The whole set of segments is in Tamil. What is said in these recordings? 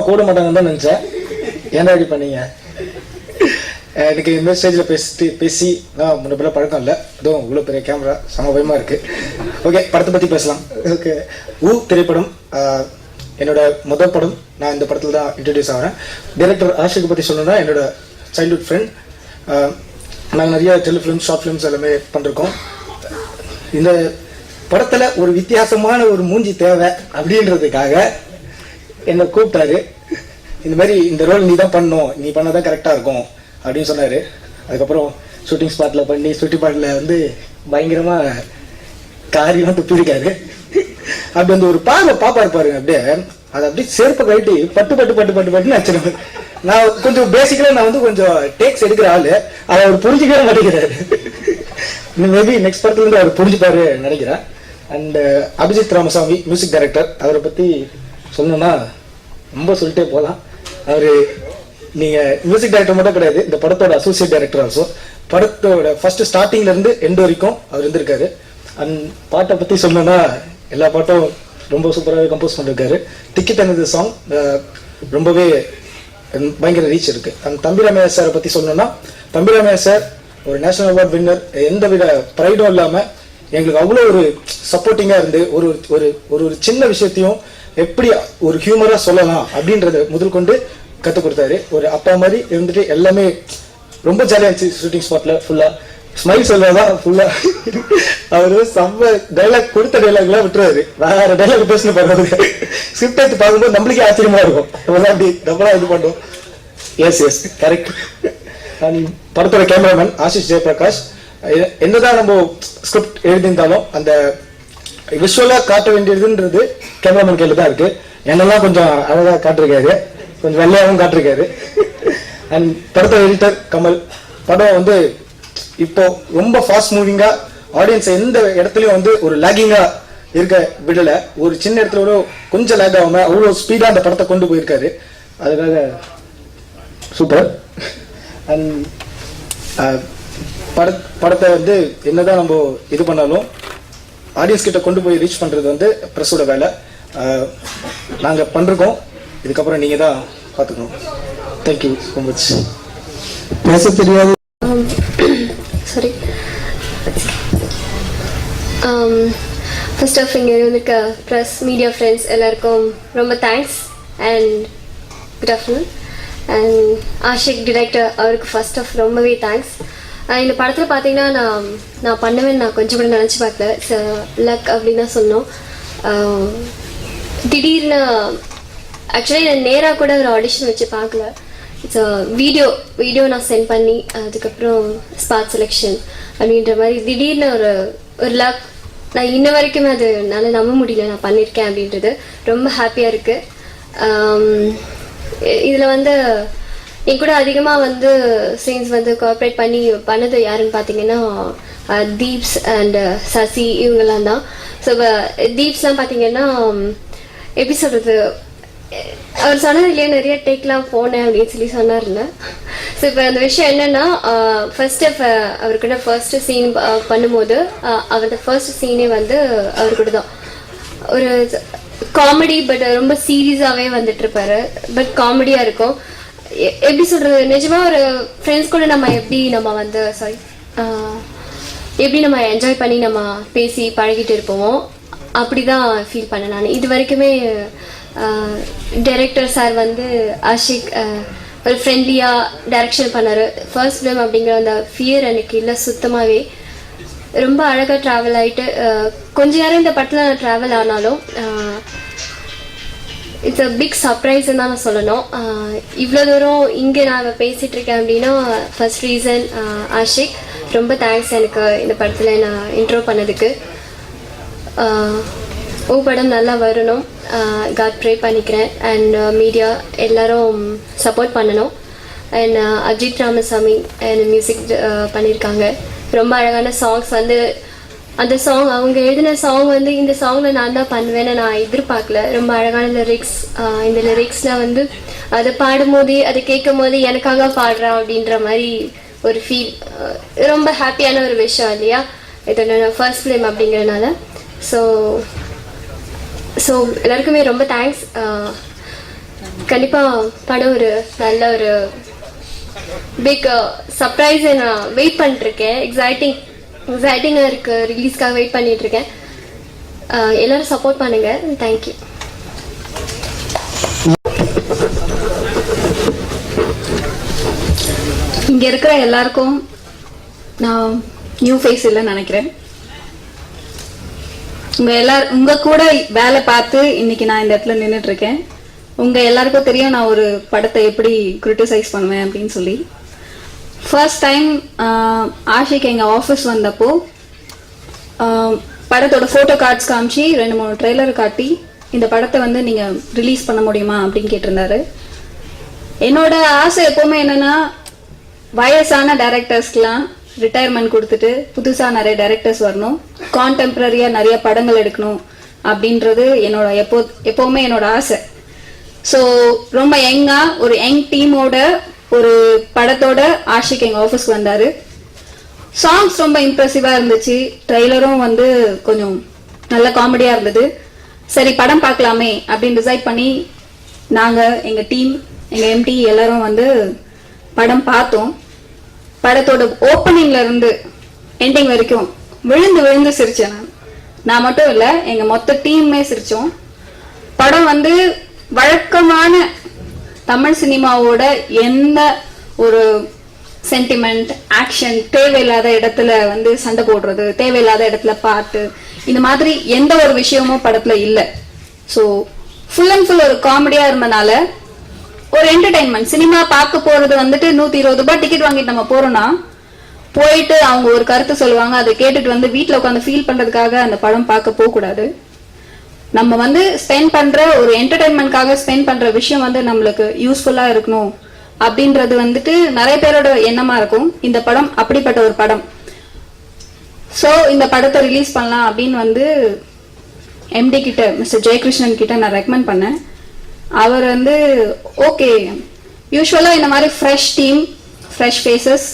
கூட மாட்டாங்கன்னு தான் நினச்சேன். ஏன்னா இப்படி பண்ணீங்க? எனக்கு இந்த ஸ்டேஜில் பேசி நான் முன்னே பழக்கம் இல்லை. அதுவும் இவ்வளோ பெரிய கேமரா சமபயமாக இருக்குது. ஓகே, படத்தை பற்றி பேசலாம். ஓகே, திரைப்படம் என்னோட முதல் படம். நான் இந்த படத்தில் தான் இன்ட்ரடியூஸ் ஆகிறேன். டைரக்டர் ஆஷிக் பற்றி சொல்லணும்னா என்னோட சைல்ட்ஹுட் ஃப்ரெண்ட். நாங்கள் நிறைய டெலிஃபிலிம்ஸ், ஷார்ட் ஃபிலிம்ஸ் எல்லாமே பண்ணிருக்கோம். இந்த படத்தில் ஒரு வித்தியாசமான ஒரு மூஞ்சி தேவை அப்படின்றதுக்காக என்னை கூப்பிட்டாரு. இந்த மாதிரி இந்த ரோல் நீ தான் பண்ணணும், நீ பண்ணாதான் கரெக்டாக இருக்கும் அப்படின்னு சொன்னார். அதுக்கப்புறம் ஷூட்டிங் ஸ்பாட்டில் பண்ணி ஷூட்டிங் ஸ்பாட்டில் வந்து பயங்கரமாக காரியெல்லாம் துப்பிருக்காரு. அப்படி வந்து ஒரு பாப்பாரு பாருங்க, அப்படியே அதை அப்படியே செருப்பை கட்டி பட்டு பட்டு பட்டு பட்டு பட்டுன்னு வச்சிருவேன். நான் கொஞ்சம் பேசிக்கலாக நான் வந்து கொஞ்சம் டேக்ஸ் எடுக்கிற ஆளு, அதை அவர் புரிஞ்சுக்கவே மாட்டேங்கிறாரு. மேபி நெக்ஸ்ட் படத்துலேருந்து அவர் புரிஞ்சுப்பாரு நினைக்கிறேன். And Abhijit Ramasamy music director. அவரை பற்றி சொல்லணும்னா ரொம்ப சொல்லிட்டே போகலாம். அவர் நீங்கள் மியூசிக் டைரக்டர் மட்டும் கிடையாது, இந்த படத்தோட அசோசியேட் டைரக்டர் ஆல்சோ. படத்தோட ஃபர்ஸ்ட் ஸ்டார்டிங்லேருந்து எண்ட் வரைக்கும் அவர் இருந்திருக்காரு. அண்ட் பாட்டை பற்றி சொல்லணும்னா எல்லா பாட்டும் ரொம்ப சூப்பராகவே கம்போஸ் பண்ணியிருக்காரு. டிக்கெட் அண்ட் சாங் ரொம்பவே பயங்கர ரீச் இருக்கு. அண்ட் தம்பிராமையா சாரை பற்றி சொல்லணும்னா, தம்பிராமையா சார் ஒரு நேஷனல் அவார்ட் வின்னர். எந்த வித ப்ரைடும் இல்லாமல் எங்களுக்கு அவ்வளோ ஒரு சப்போர்ட்டிங்காக இருந்து ஒரு ஒரு ஒரு சின்ன விஷயத்தையும் எப்படி ஒரு ஹியூமராக சொல்லலாம் அப்படின்றத முதல் கொண்டு கற்றுக் கொடுத்தாரு. ஒரு அப்பா மாதிரி இருந்துட்டு எல்லாமே ரொம்ப ஜாலியாக இருந்துச்சு. ஷூட்டிங் ஸ்பாட்டில் ஃபுல்லாக ஸ்மைல் சொல்லதான் ஃபுல்லாக. அவர் செம்ம டைலாக் கொடுத்த டைலாக்லாம் விட்டுருவாரு. வேற டைலாக் பேசணும் பாருங்க. ஸ்கிரிப்ட் எடுத்து பார்க்கும்போது நம்மளுக்கே ஆச்சரியமா இருக்கும். அப்படி டபுளாக இது பண்ணுவோம். Yes correct. படத்தோட கேமராமேன் ஆஷிஷ் ஜெயபிரகாஷ். என்னதான் நம்ம ஸ்கிரிப்ட் எழுதியிருந்தாலும் அந்த விஷுவலா காட்ட வேண்டியதுன்றது கேமராமேன் கையில தான் இருக்கு. என்னெல்லாம் கொஞ்சம் அழகா காட்டிருக்காரு, கொஞ்சம் வெள்ளையாகவும் காட்டிருக்காரு. அண்ட் படத்தோட எடிட்டர் கமல். படம் வந்து இப்போ ரொம்ப ஃபாஸ்ட் மூவிங்கா ஆடியன்ஸ் எந்த இடத்துலயும் வந்து ஒரு லேகிங்கா இருக்க விடல. ஒரு சின்ன இடத்துல கூட கொஞ்சம் லேக் ஆகாம அவ்வளோ ஸ்பீடா அந்த படத்தை கொண்டு போயிருக்காரு. அதுக்காக சூப்பர். அண்ட் படத்தை வந்து என்னதான் நம்ம இது பண்ணாலும் ஆடியன்ஸ் கிட்ட கொண்டு போய் ரீச் பண்றது வந்து பிரஸோட வேலை. நாங்க பண்றோம். இதுக்கப்புறம் நீங்க தான் பார்த்துக்கணும். Thank you so much. பேச தெரியாது. சாரி. ஃபர்ஸ்ட் ஆஃப் இங்கே இருக்க ப்ரெஸ் மீடியா ஃப்ரெண்ட்ஸ் எல்லாருக்கும் ரொம்ப thanks and good afternoon. And Ashiq director அவருக்கு ஃபர்ஸ்ட் ஆஃப் ரொம்பவே தேங்க்ஸ். இந்த படத்தில் பார்த்தீங்கன்னா நான் பண்ணுவேன்னு நான் கொஞ்சம் கூட நினச்சி பார்க்கல. லக் அப்படின்னு தான் சொன்னோம். திடீர்னு ஆக்சுவலி நான் நேராக கூட ஒரு ஆடிஷன் வச்சு பார்க்கல. இட்ஸ் வீடியோ நான் சென்ட் பண்ணி அதுக்கப்புறம் ஸ்பாட் செலெக்ஷன் அப்படின்ற மாதிரி திடீர்னு ஒரு லக். நான் இன்ன வரைக்குமே அது என்னால் நம்ப முடியல நான் பண்ணியிருக்கேன் அப்படின்றது. ரொம்ப ஹாப்பியாக இருக்குது. இதில் வந்து என் கூட அதிகமாக வந்து சீன்ஸ் வந்து கோஆப்ரேட் பண்ணது யாருன்னு பார்த்தீங்கன்னா தீப்ஸ் அண்ட் சசி இவங்கெல்லாம் தான். ஸோ இப்போ தீப்ஸ்லாம் பார்த்தீங்கன்னா எப்படி சொல்கிறது, அவர் சொன்னார் இல்லையா நிறைய டேக்லாம் போனேன் அப்படின்னு சொல்லி சொன்னார்ல. ஸோ இப்போ அந்த விஷயம் என்னன்னா, ஃபர்ஸ்ட் அவர்கிட்ட ஃபர்ஸ்ட் சீன் பண்ணும்போது அவரோட ஃபர்ஸ்ட் சீனே வந்து அவர் கூட தான் ஒரு காமெடி, பட் ரொம்ப சீரியஸாகவே வந்துட்டு இருப்பாரு. பட் காமெடியாக இருக்கும். எப்படி சொல்றது, நிஜமா ஒரு ஃப்ரெண்ட்ஸ் கூட நம்ம வந்து எப்படி நம்ம என்ஜாய் பண்ணி நம்ம பேசி பழகிட்டு இருப்போமோ அப்படிதான் ஃபீல் பண்ணேன் நான். இது வரைக்குமே டைரக்டர் சார் வந்து ஆஷிக் ஒரு ஃப்ரெண்ட்லியாக டைரக்ஷன் பண்ணார். ஃபர்ஸ்ட் ஃபிலிம் அப்படிங்கிற அந்த ஃபியர் எனக்கு இல்லை சுத்தமாகவே. ரொம்ப அழகாக ட்ராவல் ஆகிட்டு கொஞ்ச நேரம் இந்த படத்தில் நான் ட்ராவல் ஆனாலும் இட்ஸ் அ பிக் சர்ப்ரைஸ்ன்னு தான் நான் சொல்லணும். இவ்வளோ தூரம் இங்கே நான் பேசிகிட்டு இருக்கேன் அப்படின்னா ஃபர்ஸ்ட் ரீசன் ஆஷிக். ரொம்ப தேங்க்ஸ் எனக்கு இந்த படத்தில் நான் இன்ட்ரோ பண்ணதுக்கு. படம் நல்லா வரணும், காட் ப்ரே பண்ணிக்கிறேன். அண்ட் மீடியா எல்லாரும் சப்போர்ட் பண்ணணும். And Ajith Ramasamy and music பண்ணியிருக்காங்க. ரொம்ப அழகான சாங்ஸ் வந்து அந்த சாங் அவங்க எழுதின சாங் வந்து இந்த சாங்ல நான் தான் பண்ணுவேன்னு நான் எதிர்பார்க்கல. ரொம்ப அழகான லிரிக்ஸ். இந்த லிரிக்ஸ்லாம் வந்து அதை பாடும்போதே அதை கேட்கும் போது எனக்காக பாடுறேன் அப்படின்ற மாதிரி ஒரு ஃபீல். ரொம்ப ஹாப்பியான ஒரு விஷயம் இல்லையா, இதோட ஃபர்ஸ்ட் ஃபிலிம் அப்படிங்கிறதுனால. ஸோ எல்லாருக்குமே ரொம்ப தேங்க்ஸ். கண்டிப்பாக படம் ஒரு நல்ல ஒரு பிக் சர்ப்ரைஸை நான் வெயிட் பண்ணிட்டுருக்கேன். எக்ஸைட்டிங்காக இருக்குது. ரிலீஸ்க்காக வெயிட் பண்ணிகிட்ருக்கேன். எல்லோரும் சப்போர்ட் பண்ணுங்கள். தேங்க்யூ. இங்கே இருக்கிற எல்லாருக்கும் நான் நியூ ஃபேஸ் இல்லைன்னு நினைக்கிறேன். உங்கள் கூட வேலை பார்த்து இன்னைக்கு நான் இந்த இடத்துல நின்றுட்டு இருக்கேன். உங்கள் எல்லாருக்கும் தெரியும் நான் ஒரு படத்தை எப்படி கிரிட்டிசைஸ் பண்ணுவேன் அப்படின்னு சொல்லி. ஃபர்ஸ்ட் டைம் ஆஷிக் எங்கள் ஆஃபீஸ் வந்தப்போ படத்தோட ஃபோட்டோ கார்ட்ஸ் காமிச்சு 2-3 ட்ரெய்லர் காட்டி இந்த படத்தை வந்து நீங்கள் ரிலீஸ் பண்ண முடியுமா அப்படின்னு கேட்டிருந்தாரு. என்னோட ஆசை எப்போவுமே என்னன்னா, வயசான டைரக்டர்ஸ்க்கெலாம் ரிட்டையர்மெண்ட் கொடுத்துட்டு புதுசாக நிறைய டைரக்டர்ஸ் வரணும், கான்டெம்பரரியாக நிறைய படங்கள் எடுக்கணும் அப்படின்றது என்னோட எப்போவுமே என்னோட ஆசை. ஸோ ரொம்ப யங்காக ஒரு யங் டீமோட ஒரு படத்தோட ஆஷிக் எங்கள் ஆஃபீஸ்க்கு வந்தார். சாங்ஸ் ரொம்ப இம்ப்ரெசிவாக இருந்துச்சு. ட்ரெய்லரும் வந்து கொஞ்சம் நல்ல காமெடியாக இருந்தது. சரி படம் பார்க்கலாமே அப்படின்னு டிசைட் பண்ணி நாங்கள் எங்கள் டீம் எங்கள் எம்டி எல்லாரும் வந்து படம் பார்த்தோம். படத்தோட ஓப்பனிங்ல இருந்து எண்டிங் வரைக்கும் விழுந்து விழுந்து சிரிச்சேன். நான் மட்டும் இல்லை, எங்கள் மொத்த டீம்மே சிரித்தோம். படம் வந்து வழக்கமான தமிழ் சினிமாவோட எந்த ஒரு சென்டிமெண்ட் ஆக்ஷன், தேவையில்லாத இடத்துல வந்து சண்டை போடுறது, தேவையில்லாத இடத்துல பாட்டு, இந்த மாதிரி எந்த ஒரு விஷயமும் படத்துல இல்லை. ஸோ ஃபுல் அண்ட் ஃபுல் ஒரு காமெடியா இருந்தனால ஒரு என்டர்டைன்மெண்ட். சினிமா பார்க்க போறது வந்துட்டு 120 ரூபாய் டிக்கெட் வாங்கிட்டு நம்ம போறோம்னா போயிட்டு அவங்க ஒரு கருத்து சொல்லுவாங்க, அதை கேட்டுட்டு வந்து வீட்டில் உட்காந்து ஃபீல் பண்றதுக்காக அந்த படம் பார்க்க போக கூடாது. நம்ம வந்து ஸ்பெண்ட் பண்ற ஒரு என்டர்டைன்மெண்ட்காக ஸ்பெண்ட் பண்ற விஷயம் வந்து நம்மளுக்கு யூஸ்ஃபுல்லா இருக்கணும் அப்படின்றது வந்துட்டு நிறைய பேரோட எண்ணமா இருக்கும். இந்த படம் அப்படிப்பட்ட ஒரு படம். ஸோ இந்த படத்தை ரிலீஸ் பண்ணலாம் அப்படின்னு வந்து எம்டி கிட்ட மிஸ்டர் ஜெயகிருஷ்ணன் கிட்ட நான் ரெக்கமெண்ட் பண்ணேன். அவர் வந்து ஓகே, யூஸ்வலாக இந்த மாதிரி fresh team, fresh faces,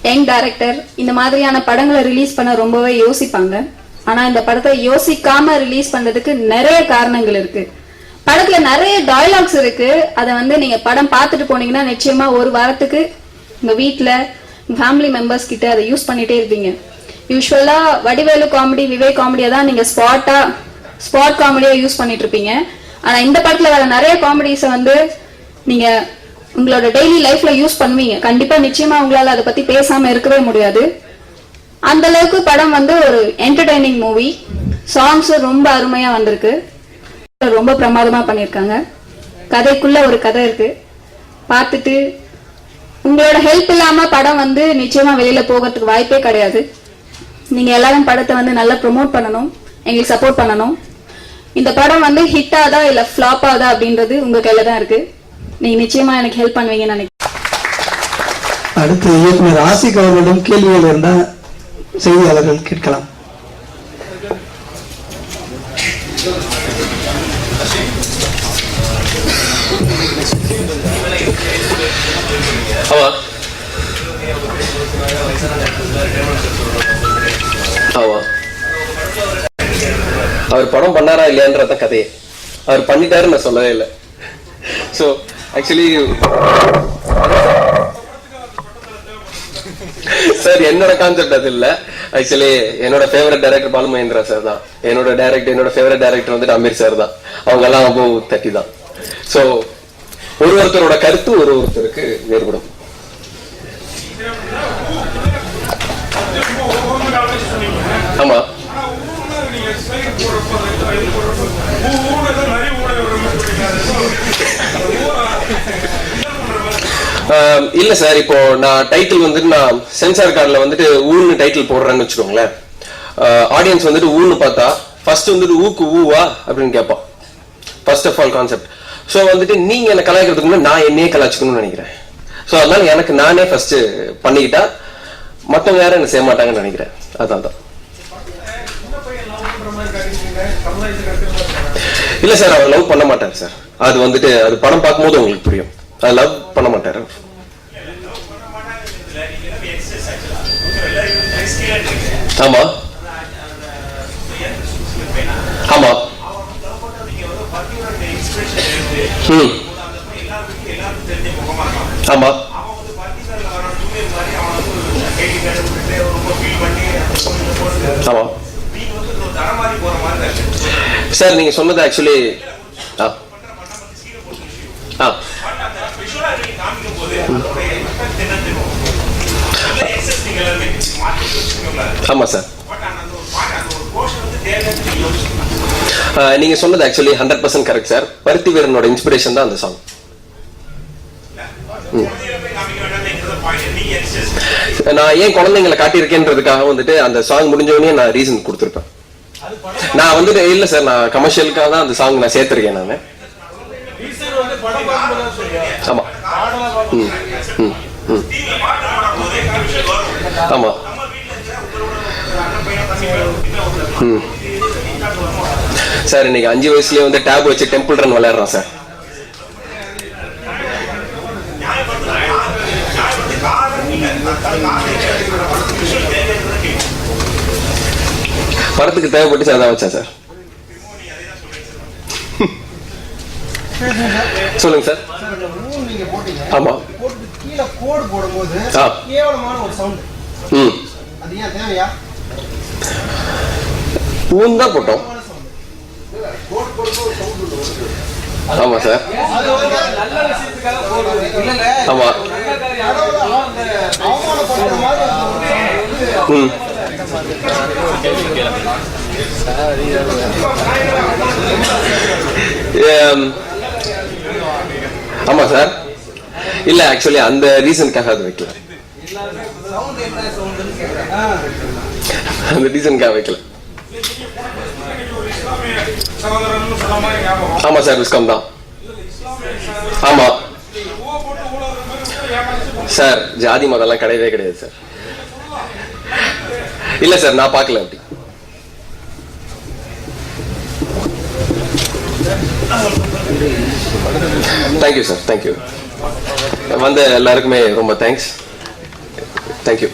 young director இந்த மாதிரியான படங்களை ரிலீஸ் பண்ண ரொம்பவே யோசிப்பாங்க. ஆனால் இந்த படத்தை யோசிக்காம ரிலீஸ் பண்ணுறதுக்கு நிறைய காரணங்கள் இருக்கு. படத்துல நிறைய டயலாக்ஸ் இருக்கு. அதை வந்து நீங்க படம் பார்த்துட்டு போனீங்கன்னா நிச்சயமா ஒரு வாரத்துக்கு உங்க வீட்டுல ஃபேமிலி மெம்பர்ஸ் கிட்ட அதை யூஸ் பண்ணிட்டே இருப்பீங்க. யூஸ்வலா வடிவேலு காமெடி, விவேக் காமெடியா தான் நீங்க ஸ்பாட் காமெடியா யூஸ் பண்ணிட்டு இருப்பீங்க. ஆனா இந்த படத்துல வர நிறைய காமெடிஸை வந்து நீங்க உங்களோட டெய்லி லைஃப்ல யூஸ் பண்ணுவீங்க. கண்டிப்பா நிச்சயமா உங்களால அதை பத்தி பேசாம இருக்கவே முடியாது. அந்த அளவுக்கு படம் வந்து ஒரு என்டர்டைனிங் மூவி. சாங்ஸ் ரொம்ப அருமையா வந்திருக்கு. ரொம்ப பிரமாதமா பண்ணியிருக்காங்க. கதைக்குள்ள ஒரு கதை இருக்கு. பார்த்துட்டு உங்களோட ஹெல்ப் இல்லாம படம் வந்து நிச்சயமா வெளியில போகிறதுக்கு வாய்ப்பே கிடையாது. நீங்க எல்லாரும் படத்தை வந்து நல்லா ப்ரொமோட் பண்ணணும், எங்களுக்கு சப்போர்ட் பண்ணணும். இந்த படம் வந்து ஹிட் ஆதா இல்ல ஃபிளாப் ஆதா அப்படின்றது உங்க கையில தான் இருக்கு. நீங்க நிச்சயமா எனக்கு ஹெல்ப் பண்ணுவீங்கன்னு நினைக்கிறேன். அடுத்து இயக்குனர் ஆசிக் அவர்களிடம் கேள்விகள் இருந்தா செய்தியாளர்கள் கேட்கலாம். அவர் படம் பண்ணாரா இல்லையான்றத கதையே. அவர் பண்ணிட்டாரு நான் சொல்லவே இல்லை. ஸோ ஆக்சுவலி சார் என்னோட கான்செப்ட் அது இல்லை. ஆக்சுவலி என்னோட favourite director Balu Mahendra sir தான். என்னோட ஃபேவரட் டைரக்டர் வந்துட்டு அமீர் சார் தான். அவங்க எல்லாம் அபோ 30 தான். ஸோ ஒருத்தரோட கருத்து ஒருத்தருக்கு வேறுபடும். ஆமா, இல்ல சார், இப்போ நான் டைட்டில் வந்துட்டு நான் சென்சார் கார்டுல வந்துட்டு ஊன்னு டைட்டில் போடுறேன்னு வச்சுக்கோங்களேன். ஆடியன்ஸ் வந்துட்டு ஊன்னு பார்த்தா ஃபர்ஸ்ட் வந்துட்டு ஊக்கு ஊவா அப்படின்னு கேட்பான். First of all concept. So வந்துட்டு நீங்க என்ன கலாய்க்கிறதுக்கு முன்னாடி நான் என்னையே கலாய்ச்சிக்கணும்னு நினைக்கிறேன். ஸோ அதனால எனக்கு நானே ஃபர்ஸ்ட் பண்ணிக்கிட்டா மற்றவங்க யாரும் என்ன செய்ய மாட்டாங்கன்னு நினைக்கிறேன். அதான் தான். இல்ல சார், அவர் லவ் பண்ண மாட்டார் சார். அது வந்துட்டு அது படம் பார்க்கும்போது உங்களுக்கு புரியும். அது லவ் பண்ண மாட்டாரு. ஆமா ஆமா. ஆமா ஆமா சார் நீங்க சொன்னது ஆக்சுவலி ஆமா சார் நீங்க சொன்னது ஆக்சுவலி 100% கரெக்ட் சார். பருத்தி வீரனோட இன்ஸ்பிரேஷன் தான் அந்த சாங். நான் ஏன் குழந்தைங்களை காட்டியிருக்கேன்றதுக்காக வந்துட்டு அந்த சாங் முடிஞ்சவனே நான் ரீசன் கொடுத்துருப்பேன். நான் வந்துட்டு இல்ல சார், நான் கமர்ஷியலுக்காக தான் அந்த சாங் நான் சேர்த்திருக்கேன் நான். ஆமா ஆமா சார் இன்னைக்கு 5 வயசுலயே வந்து டேப் வச்சு டெம்பிள் ரன் விளையாடுறான் சார். படத்துக்கு தேவைப்பட்டு அதான் வச்சா சார். சொல்லுங்க சார். ஆமா பூன் தான் போட்டோம். ஆமா சார். ஆமா ஆமா சார். இல்ல ஆக்சுவலி அந்த ரீசனுக்காக அது வைக்கல, அந்த ரீசனுக்காக வைக்கல. ஆமா சார் விஸ்காம் தான். ஆமா சார், ஜாதி மதம்லாம் கிடையவே கிடையாது சார். இல்ல சார் நான் பார்க்கல அப்படி. Thank you sir, thank you. வந்த எல்லாருக்குமே ரொம்ப தேங்க்ஸ். தேங்க்யூ.